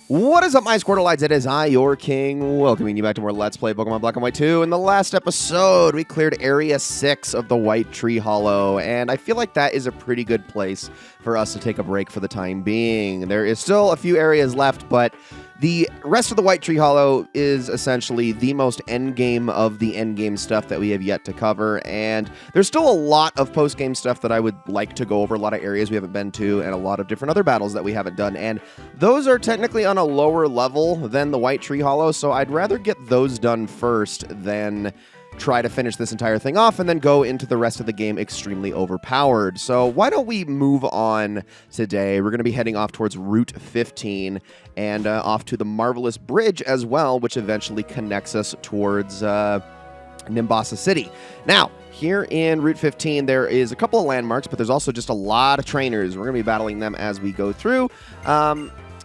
What is up, my Squirtleites? It is I, your king, welcoming you back to more Let's Play Pokemon Black and White 2. In the last episode, we cleared Area 6 of the White Treehollow, and I feel like that is a pretty good place for us to take a break for the time being. There is still a few areas left, but the rest of the White Treehollow is essentially the most endgame of the endgame stuff that we have yet to cover, and there's still a lot of post-game stuff that I would like to go over, a lot of areas we haven't been to, and a lot of different other battles that we haven't done, and those are technically on a lower level than the White Treehollow, so I'd rather get those done first than try to finish this entire thing off and then go into the rest of the game extremely overpowered. So why don't we move on today? We're going to be heading off towards Route 15 and off to the Marvelous Bridge as well, which eventually connects us towards Nimbasa City. Now, here in Route 15, there is a couple of landmarks, but there's also just a lot of trainers. We're going to be battling them as we go through.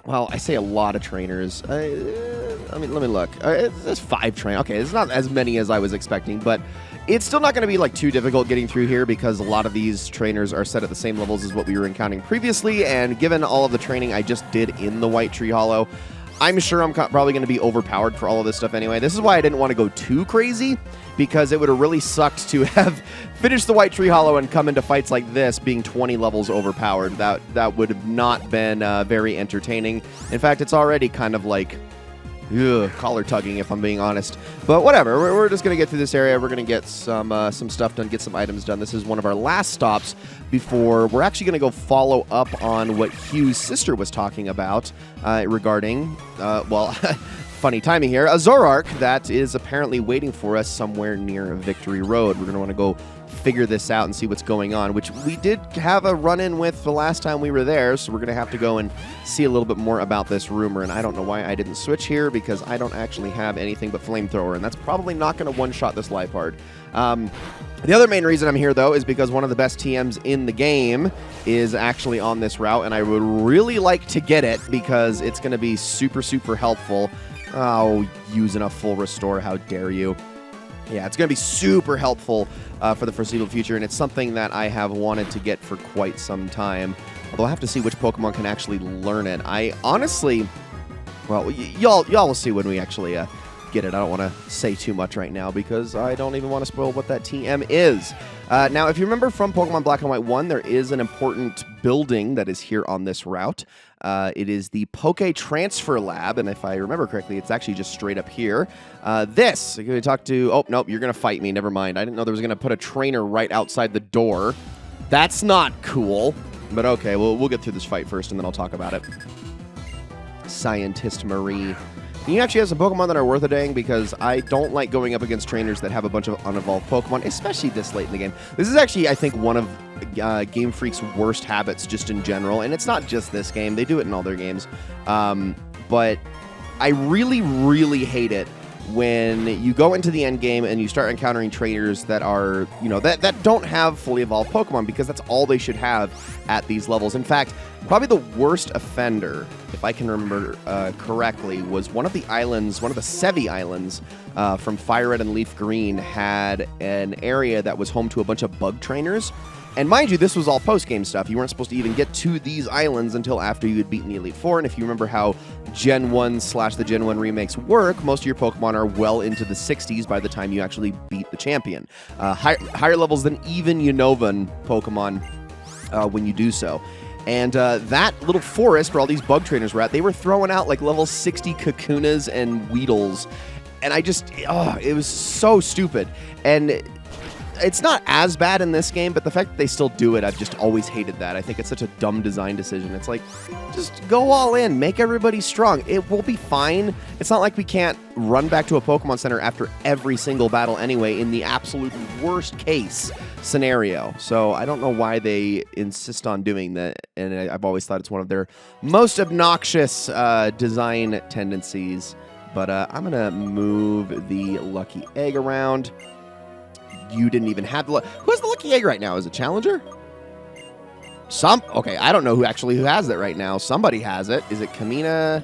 Well, I say a lot of trainers. Let me look. There's 5 trainers. Okay, it's not as many as I was expecting, but it's still not going to be like too difficult getting through here because a lot of these trainers are set at the same levels as what we were encountering previously, and given all of the training I just did in the White Treehollow, I'm sure I'm probably going to be overpowered for all of this stuff anyway. This is why I didn't want to go too crazy, because it would have really sucked to have finished the White Treehollow and come into fights like this being 20 levels overpowered. That would have not been very entertaining. In fact, it's already kind of like collar tugging, if I'm being honest. But whatever, we're just going to get through this area. We're going to get some stuff done, get some items done. This is one of our last stops before we're actually going to go follow up on what Hugh's sister was talking about regarding, funny timing here, a Zoroark that is apparently waiting for us somewhere near Victory Road. We're going to want to go figure this out and see what's going on, which we did have a run-in with the last time we were there, so we're going to have to go and see a little bit more about this rumor, and I don't know why I didn't switch here, because I don't actually have anything but Flamethrower, and that's probably not going to one-shot this Liepard. The other main reason I'm here, though, is because one of the best TMs in the game is actually on this route, and I would really like to get it, because it's going to be super, super helpful. Oh, using a full restore, how dare you. Yeah, it's going to be super helpful for the foreseeable future, and it's something that I have wanted to get for quite some time. Although I have to see which Pokemon can actually learn it. I honestly, well, y'all will see when we actually get it. I don't want to say too much right now because I don't even want to spoil what that TM is. Now, if you remember from Pokemon Black and White 1, there is an important building that is here on this route. It is the Poke Transfer Lab, and if I remember correctly, it's actually just straight up here. This, you're going to talk to, oh, nope, you're going to fight me, never mind. I didn't know there was going to put a trainer right outside the door. That's not cool, but okay, we'll get through this fight first, and then I'll talk about it. Scientist Marie. You actually have some Pokemon that are worth a dang, because I don't like going up against trainers that have a bunch of unevolved Pokemon, especially this late in the game. This is actually, I think, one of Game Freak's worst habits just in general, and it's not just this game. They do it in all their games. But I really, really hate it when you go into the end game and you start encountering trainers that are, that don't have fully evolved Pokemon, because that's all they should have at these levels. In fact, probably the worst offender, if I can remember correctly, was one of the islands, one of the Sevi Islands from Fire Red and Leaf Green had an area that was home to a bunch of bug trainers. And mind you, this was all post-game stuff. You weren't supposed to even get to these islands until after you had beaten the Elite Four. And if you remember how Gen 1 / the Gen 1 remakes work, most of your Pokemon are well into the 60s by the time you actually beat the champion. Higher levels than even Unovan Pokemon when you do so. And that little forest where all these bug trainers were at, they were throwing out like level 60 Kakunas and Weedles. And it was so stupid. And it's not as bad in this game, but the fact that they still do it, I've just always hated that. I think it's such a dumb design decision. It's like, just go all in, make everybody strong. It will be fine. It's not like we can't run back to a Pokemon Center after every single battle anyway, in the absolute worst case scenario. So I don't know why they insist on doing that, and I've always thought it's one of their most obnoxious design tendencies. But I'm going to move the Lucky Egg around. You didn't even have the... Who has the Lucky Egg right now? Is it Challenger? Okay, I don't know who has it right now. Somebody has it. Is it Kamina?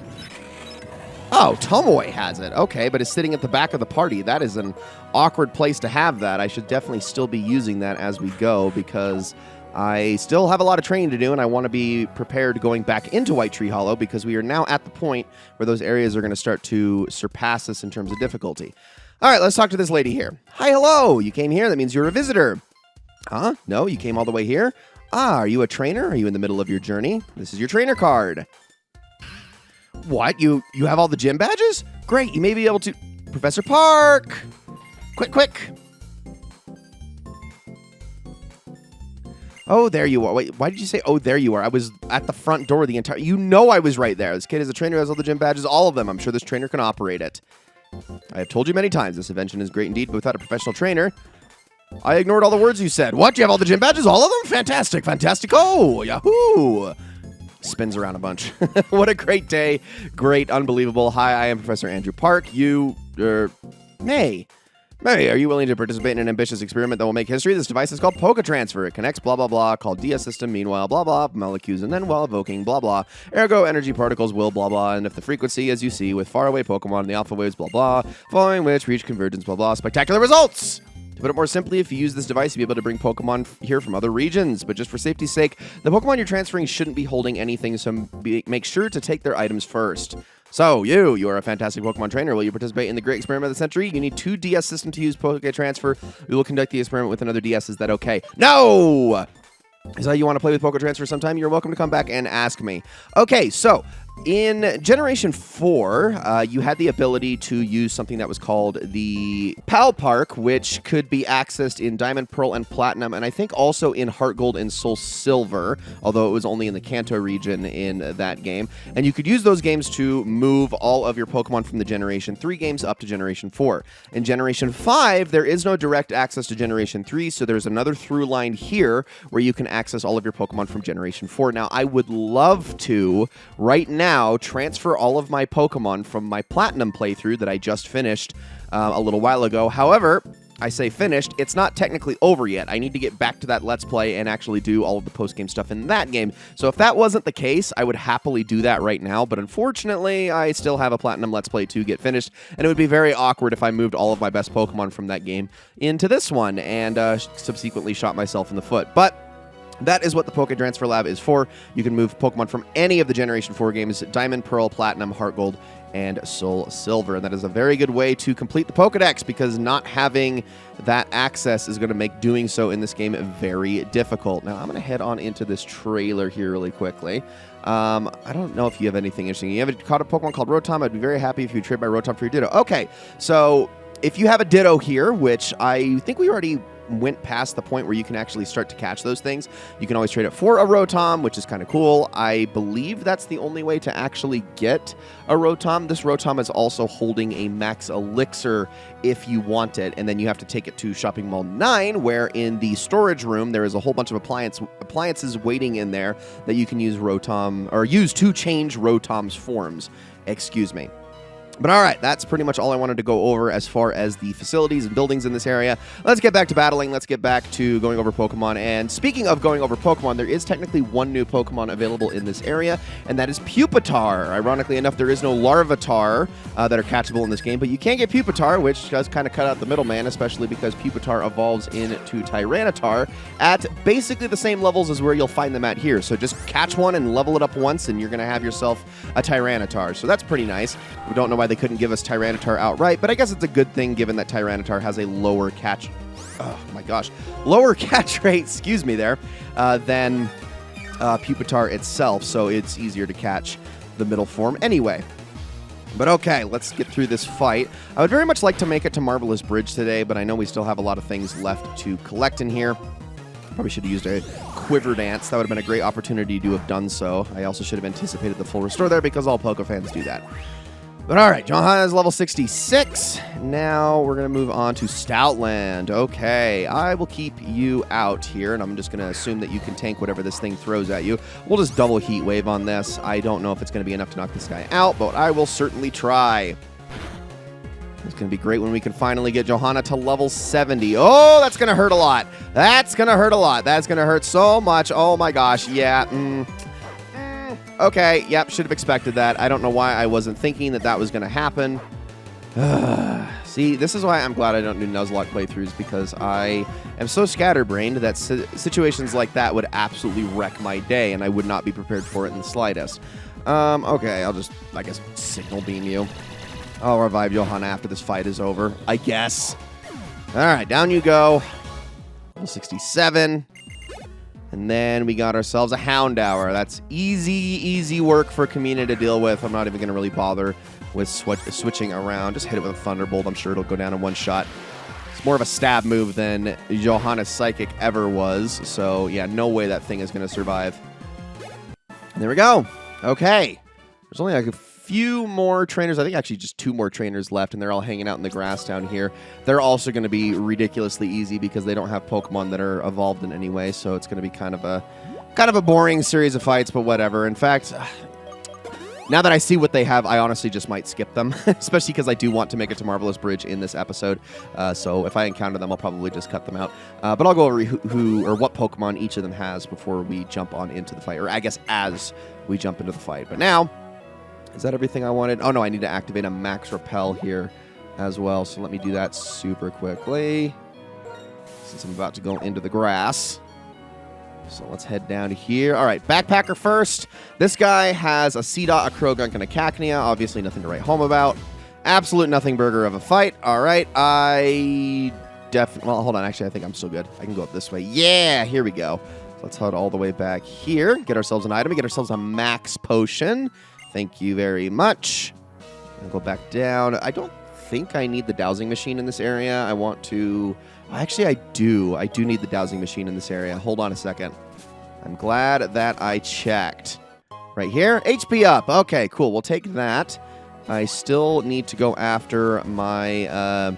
Oh, Tomoe has it. Okay, but it's sitting at the back of the party. That is an awkward place to have that. I should definitely still be using that as we go, because I still have a lot of training to do, and I want to be prepared going back into White Treehollow because we are now at the point where those areas are going to start to surpass us in terms of difficulty. All right, let's talk to this lady here. Hi, hello. You came here. That means you're a visitor. Huh? No, you came all the way here? Ah, are you a trainer? Are you in the middle of your journey? This is your trainer card. What? You have all the gym badges? Great, you may be able to... Professor Park! Quick! Oh, there you are. Wait, why did you say, oh, there you are? I was at the front door the entire... You know I was right there. This kid is a trainer who has all the gym badges, all of them. I'm sure this trainer can operate it. I have told you many times, this invention is great indeed, but without a professional trainer... I ignored all the words you said. What? You have all the gym badges? All of them? Fantastic. Fantastico. Yahoo! Spins around a bunch. What a great day. Great. Unbelievable. Hi, I am Professor Andrew Park. May, are you willing to participate in an ambitious experiment that will make history? This device is called Poké Transfer. It connects blah, blah, blah, called DS system, meanwhile, blah, blah, molecules, and then while evoking, blah, blah. Ergo, energy particles will, blah, blah, and if the frequency, as you see, with faraway Pokemon, the alpha waves, blah, blah, following which reach convergence, blah, blah. Spectacular results! To put it more simply, if you use this device, you'll be able to bring Pokemon here from other regions. But just for safety's sake, the Pokemon you're transferring shouldn't be holding anything, so make sure to take their items first. So, you are a fantastic Pokemon trainer. Will you participate in the great experiment of the century? You need 2 DS systems to use Poké Transfer. We will conduct the experiment with another DS. Is that okay? No! Is that you want to play with Poké Transfer sometime? You're welcome to come back and ask me. Okay, so... in Generation 4, you had the ability to use something that was called the Pal Park, which could be accessed in Diamond, Pearl, and Platinum, and I think also in Heart Gold and Soul Silver, although it was only in the Kanto region in that game. And you could use those games to move all of your Pokemon from the Generation 3 games up to Generation 4. In Generation 5, there is no direct access to Generation 3, so there's another through line here where you can access all of your Pokemon from Generation 4. Now, I would love to, right now, transfer all of my Pokemon from my Platinum playthrough that I just finished a little while ago. However, I say finished, it's not technically over yet. I need to get back to that Let's Play and actually do all of the post-game stuff in that game. So if that wasn't the case, I would happily do that right now. But unfortunately, I still have a Platinum Let's Play to get finished, and it would be very awkward if I moved all of my best Pokemon from that game into this one and subsequently shot myself in the foot. But that is what the Poké Transfer Lab is for. You can move Pokemon from any of the Generation 4 games, Diamond, Pearl, Platinum, Heart Gold, and Soul Silver. And that is a very good way to complete the Pokédex, because not having that access is going to make doing so in this game very difficult. Now, I'm going to head on into this trailer here really quickly. I don't know if you have anything interesting. You have caught a Pokemon called Rotom. I'd be very happy if you trade my Rotom for your Ditto. Okay, so if you have a Ditto here, which I think we already went past the point where you can actually start to catch those things, you can always trade it for a Rotom, which is kind of cool. I believe that's the only way to actually get a Rotom. This Rotom is also holding a max elixir if you want it, and then you have to take it to Shopping Mall 9, where in the storage room there is a whole bunch of appliances waiting in there that you can use Rotom, or use to change Rotom's forms. Excuse me. But all right, that's pretty much all I wanted to go over as far as the facilities and buildings in this area. Let's get back to battling. Let's get back to going over Pokemon. And speaking of going over Pokemon, there is technically one new Pokemon available in this area, and that is Pupitar. Ironically enough, there is no Larvitar that are catchable in this game, but you can get Pupitar, which does kind of cut out the middleman, especially because Pupitar evolves into Tyranitar at basically the same levels as where you'll find them at here. So just catch one and level it up once, and you're going to have yourself a Tyranitar. So that's pretty nice. We don't know why they couldn't give us Tyranitar outright, but I guess it's a good thing given that Tyranitar has a lower catch rate, excuse me there, than Pupitar itself, so it's easier to catch the middle form anyway. But okay, let's get through this fight. I would very much like to make it to Marvelous Bridge today, but I know we still have a lot of things left to collect in here. Probably should have used a Quiver Dance. That would have been a great opportunity to have done so. I also should have anticipated the full restore there, because all Poké fans do that. But all right, Johanna is level 66. Now we're going to move on to Stoutland. Okay, I will keep you out here, and I'm just going to assume that you can tank whatever this thing throws at you. We'll just double Heat Wave on this. I don't know if it's going to be enough to knock this guy out, but I will certainly try. It's going to be great when we can finally get Johanna to level 70. Oh, that's going to hurt a lot. That's going to hurt a lot. That's going to hurt so much. Oh my gosh, yeah. Okay, yep, should have expected that. I don't know why I wasn't thinking that that was going to happen. See, this is why I'm glad I don't do Nuzlocke playthroughs, because I am so scatterbrained that situations like that would absolutely wreck my day, and I would not be prepared for it in the slightest. Okay, I'll just, I guess, signal beam you. I'll revive Johanna after this fight is over, I guess. All right, down you go. Level 67. And then we got ourselves a Houndour. That's easy work for Kamina to deal with. I'm not even going to really bother with switching around. Just hit it with a Thunderbolt. I'm sure it'll go down in one shot. It's more of a stab move than Johanna's Psychic ever was. So, yeah, no way that thing is going to survive. And there we go. Okay. There's only like a few more trainers. I think actually just 2 more trainers left, and they're all hanging out in the grass down here. They're also going to be ridiculously easy because they don't have Pokemon that are evolved in any way, so it's going to be kind of a boring series of fights, but whatever. In fact, now that I see what they have, I honestly just might skip them, especially because I do want to make it to Marvelous Bridge in this episode. So if I encounter them, I'll probably just cut them out. But I'll go over who or what Pokemon each of them has before we jump on into the fight, or I guess as we jump into the fight. But now, is that everything I wanted? Oh, no, I need to activate a Max Repel here as well. So let me do that super quickly, since I'm about to go into the grass. So let's head down here. All right, Backpacker first. This guy has a Seedot, a Krogunk, and a Cacnea. Obviously nothing to write home about. Absolute nothing burger of a fight. All right, well, hold on. Actually, I think I'm still good. I can go up this way. Yeah, here we go. So let's head all the way back here. Get ourselves an item. Get ourselves a Max Potion. Thank you very much. I'll go back down. I don't think I need the dowsing machine in this area. I want to... Actually, I do. I do need the dowsing machine in this area. Hold on a second. I'm glad that I checked. Right here. HP up. Okay, cool. We'll take that. I still need to go after my... Oh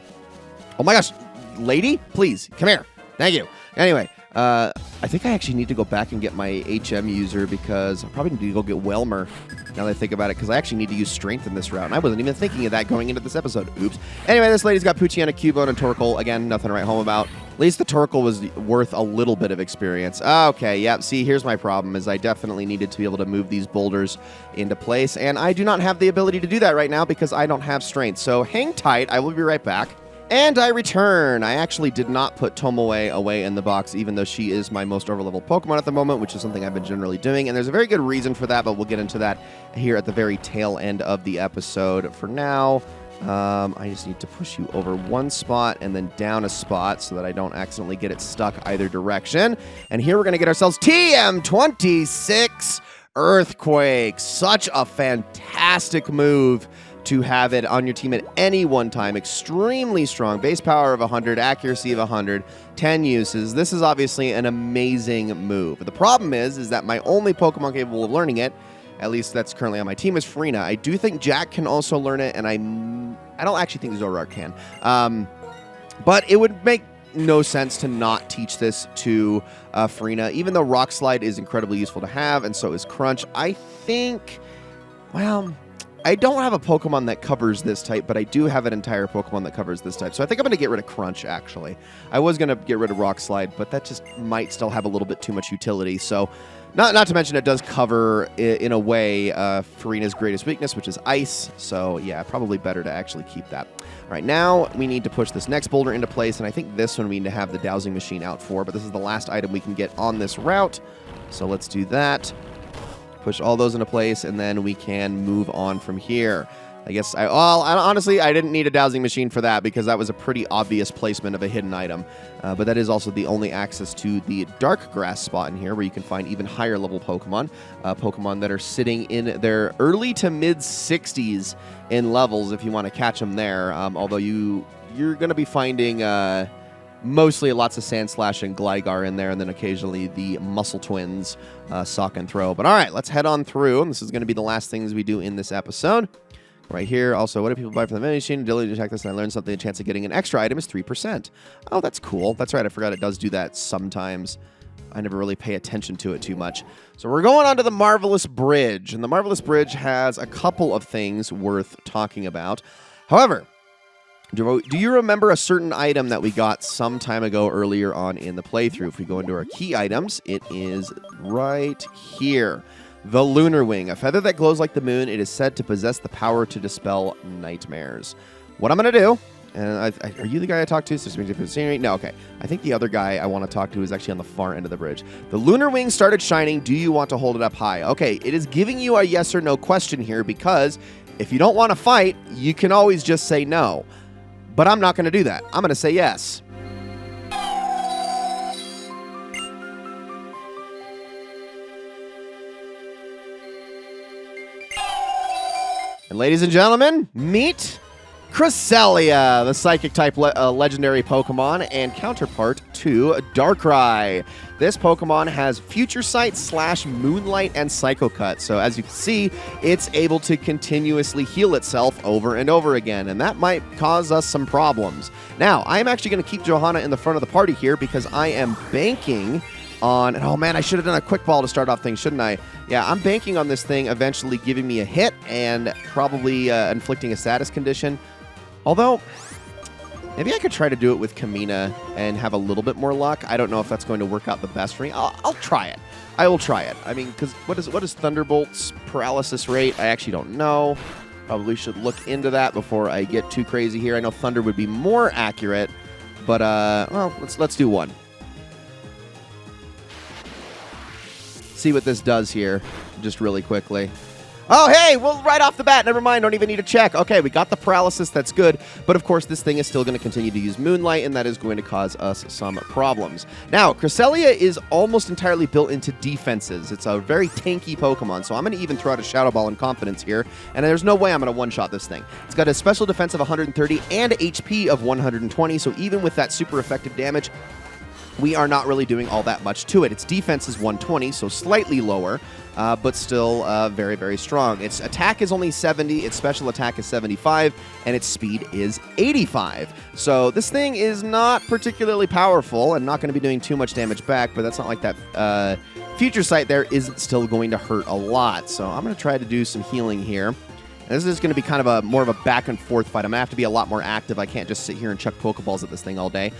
my gosh. Lady? Please, come here. Thank you. Anyway, I think I actually need to go back and get my HM user, because I probably need to go get Welmer, now that I think about it, because I actually need to use Strength in this route, and I wasn't even thinking of that going into this episode. Oops. Anyway, this lady's got Poochyena, Cubone, and Torkoal. Again, nothing to write home about. At least the Torkoal was worth a little bit of experience. Okay, yep. See, here's my problem, is I definitely needed to be able to move these boulders into place, and I do not have the ability to do that right now because I don't have Strength. So hang tight. I will be right back. And I return. I actually did not put Tomoe away in the box, even though she is my most overleveled Pokemon at the moment, which is something I've been generally doing. And there's a very good reason for that, but we'll get into that here at the very tail end of the episode. For now, I just need to push you over one spot and then down a spot so that I don't accidentally get it stuck either direction. And here we're going to get ourselves TM26 Earthquake. Such a fantastic move to have it on your team at any one time. Extremely strong. Base power of 100, accuracy of 100, 10 uses. This is obviously an amazing move. The problem is that my only Pokemon capable of learning it, at least that's currently on my team, is Farina. I do think Jack can also learn it, and I don't actually think Zoroark can. But it would make no sense to not teach this to Farina, even though Rock Slide is incredibly useful to have, and so is Crunch. I think, well, I don't have a Pokemon that covers this type, but I do have an entire Pokemon that covers this type. So I think I'm going to get rid of Crunch, actually. I was going to get rid of Rock Slide, but that just might still have a little bit too much utility. So not to mention it does cover, in a way, Farina's greatest weakness, which is Ice. So yeah, probably better to actually keep that. All right, now we need to push this next boulder into place, and I think this one we need to have the dowsing machine out for, but this is the last item we can get on this route. So let's do that. Push all those into place, and then we can move on from here. I guess honestly, I didn't need a dowsing machine for that because that was a pretty obvious placement of a hidden item. But that is also the only access to the dark grass spot in here, where you can find even higher level Pokemon. Pokemon that are sitting in their early to mid 60s in levels if you want to catch them there. Although you're going to be finding mostly lots of Sandslash and Gligar in there, and then occasionally the Muscle Twins, Sock and Throw. But all right, let's head on through, and this is going to be the last things we do in this episode. Right here, also, what do people buy from the vending machine? Ability to check this, and I learned something. The chance of getting an extra item is 3%. Oh, that's cool. That's right, I forgot it does do that sometimes. I never really pay attention to it too much. So we're going on to the Marvelous Bridge, and the Marvelous Bridge has a couple of things worth talking about. However, do you remember a certain item that we got some time ago earlier on in the playthrough? If we go into our key items, it is right here. The Lunar Wing, a feather that glows like the moon. It is said to possess the power to dispel nightmares. What I'm going to do And are you the guy I talked to? No, okay. I think the other guy I want to talk to is actually on the far end of the bridge. The lunar wing started shining. Do you want to hold it up high? Okay, it is giving you a yes or no question here because if you don't want to fight, you can always just say no. But I'm not going to do that. I'm going to say yes. And ladies and gentlemen, meet Cresselia, the Psychic-type legendary Pokemon and counterpart to Darkrai. This Pokemon has Future Sight / Moonlight and Psycho Cut. So as you can see, it's able to continuously heal itself over and over again, and that might cause us some problems. Now, I am actually going to keep Johanna in the front of the party here because I am banking on... Oh man, I should have done a quick ball to start off things, shouldn't I? Yeah, I'm banking on this thing eventually giving me a hit and probably inflicting a status condition. Although, maybe I could try to do it with Kamina and have a little bit more luck. I don't know if that's going to work out the best for me. I'll try it. I will try it. I mean, because what is Thunderbolt's paralysis rate? I actually don't know. Probably should look into that before I get too crazy here. I know Thunder would be more accurate, but well, let's do one. See what this does here, just really quickly. Oh, hey, well, right off the bat, never mind, don't even need to check. Okay, we got the paralysis, that's good, but of course, this thing is still going to continue to use Moonlight, and that is going to cause us some problems. Now, Cresselia is almost entirely built into defenses. It's a very tanky Pokemon, so I'm going to even throw out a Shadow Ball in confidence here, and there's no way I'm going to one-shot this thing. It's got a special defense of 130 and HP of 120, so even with that super effective damage, we are not really doing all that much to it. Its defense is 120, so slightly lower, but still very, very strong. Its attack is only 70, its special attack is 75, and its speed is 85. So this thing is not particularly powerful and not going to be doing too much damage back, but that's not like that Future Sight there isn't still going to hurt a lot. So I'm going to try to do some healing here. And this is going to be kind of more of a back and forth fight. I'm going to have to be a lot more active. I can't just sit here and chuck Pokeballs at this thing all day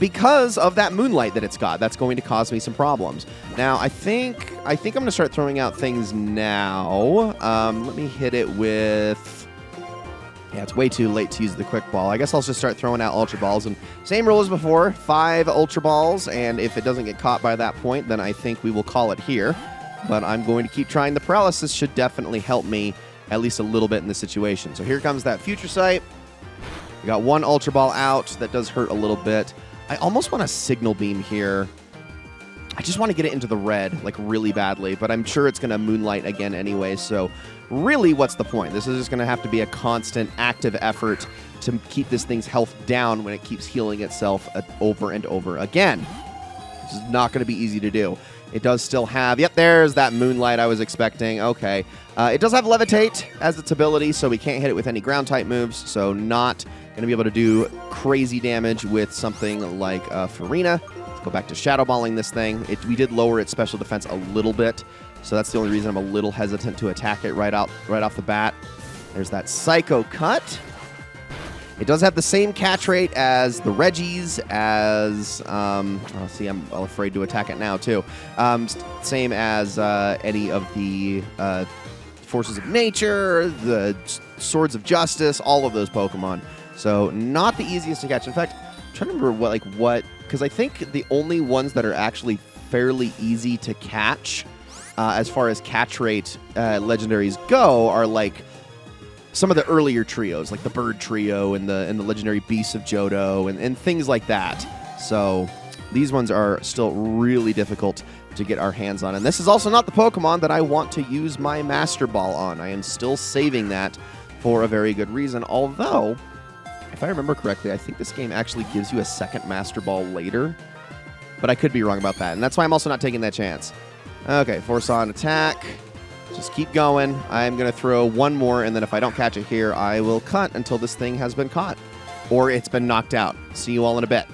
because of that Moonlight that it's got. That's going to cause me some problems. Now, I think I'm going to start throwing out things now. Let me hit it with... Yeah, it's way too late to use the Quick Ball. I guess I'll just start throwing out Ultra Balls. And same rule as before, 5 Ultra Balls. And if it doesn't get caught by that point, then I think we will call it here. But I'm going to keep trying. The paralysis should definitely help me at least a little bit in this situation. So here comes that Future Sight. We got 1 Ultra Ball out. That does hurt a little bit. I almost want a Signal Beam here. I just want to get it into the red, like, really badly. But I'm sure it's going to Moonlight again anyway. So really, what's the point? This is just going to have to be a constant, active effort to keep this thing's health down when it keeps healing itself over and over again. This is not going to be easy to do. It does still have... Yep, there's that Moonlight I was expecting. Okay. It does have Levitate as its ability, so we can't hit it with any ground-type moves, so not going to be able to do crazy damage with something like Farina. Let's go back to Shadow Balling this thing. We did lower its special defense a little bit, so that's the only reason I'm a little hesitant to attack it right off the bat. There's that Psycho Cut. It does have the same catch rate as the Reggies, as... see, I'm afraid to attack it now, too. Same as any of the Forces of Nature, the Swords of Justice, all of those Pokemon. So, not the easiest to catch. In fact, I'm trying to remember what... Because I think the only ones that are actually fairly easy to catch, as far as catch rate legendaries go, are like... some of the earlier trios, like the Bird Trio and the legendary Beasts of Johto and things like that. So these ones are still really difficult to get our hands on. And this is also not the Pokemon that I want to use my Master Ball on. I am still saving that for a very good reason. Although, if I remember correctly, I think this game actually gives you a second Master Ball later. But I could be wrong about that. And that's why I'm also not taking that chance. Okay, Force On attack. Just keep going. I'm going to throw one more, and then if I don't catch it here, I will cut until this thing has been caught. Or it's been knocked out. See you all in a bit.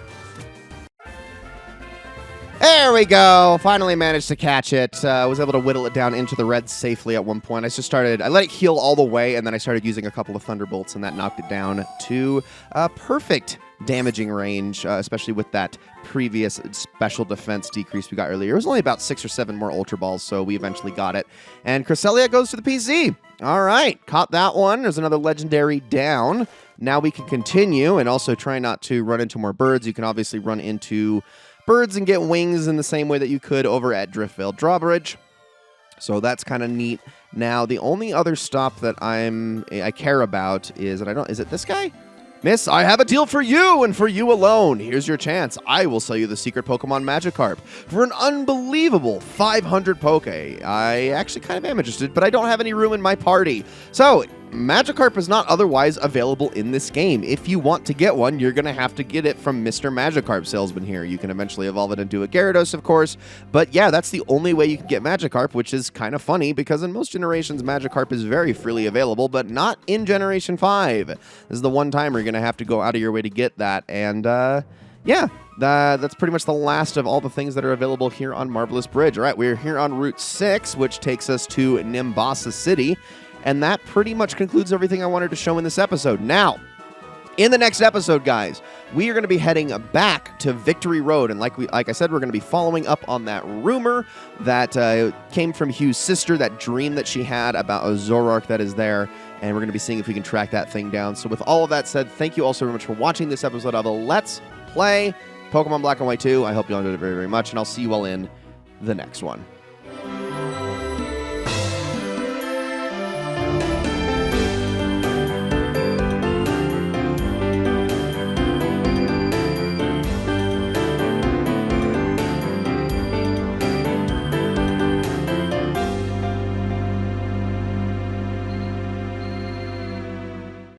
There we go. Finally managed to catch it. I was able to whittle it down into the red safely at one point. I let it heal all the way, and then I started using a couple of Thunderbolts, and that knocked it down to perfect damaging range, especially with that previous special defense decrease we got earlier. It was only about 6 or 7 more Ultra Balls, so we eventually got it. And Cresselia goes to the PC. All right, caught that one. There's another legendary down. Now we can continue and also try not to run into more birds. You can obviously run into birds and get wings in the same way that you could over at Driftvale Drawbridge. So that's kind of neat. Now, the only other stop that I care about is, is it this guy? Miss, I have a deal for you and for you alone. Here's your chance. I will sell you the secret Pokemon Magikarp for an unbelievable 500 Poke. I actually kind of am interested, but I don't have any room in my party. So, Magikarp is not otherwise available in this game. If you want to get one, you're going to have to get it from Mr. Magikarp salesman here. You can eventually evolve it into a Gyarados, of course. But yeah, that's the only way you can get Magikarp, which is kind of funny because in most generations, Magikarp is very freely available, but not in Generation 5. This is the one time where you're going to have to go out of your way to get that. And yeah, that's pretty much the last of all the things that are available here on Marvelous Bridge. All right, we're here on Route 6, which takes us to Nimbasa City. And that pretty much concludes everything I wanted to show in this episode. Now, in the next episode, guys, we are going to be heading back to Victory Road. And like I said, we're going to be following up on that rumor that came from Hugh's sister, that dream that she had about a Zoroark that is there. And we're going to be seeing if we can track that thing down. So with all of that said, thank you all so very much for watching this episode of Let's Play Pokemon Black and White 2. I hope you all enjoyed it very, very much. And I'll see you all in the next one.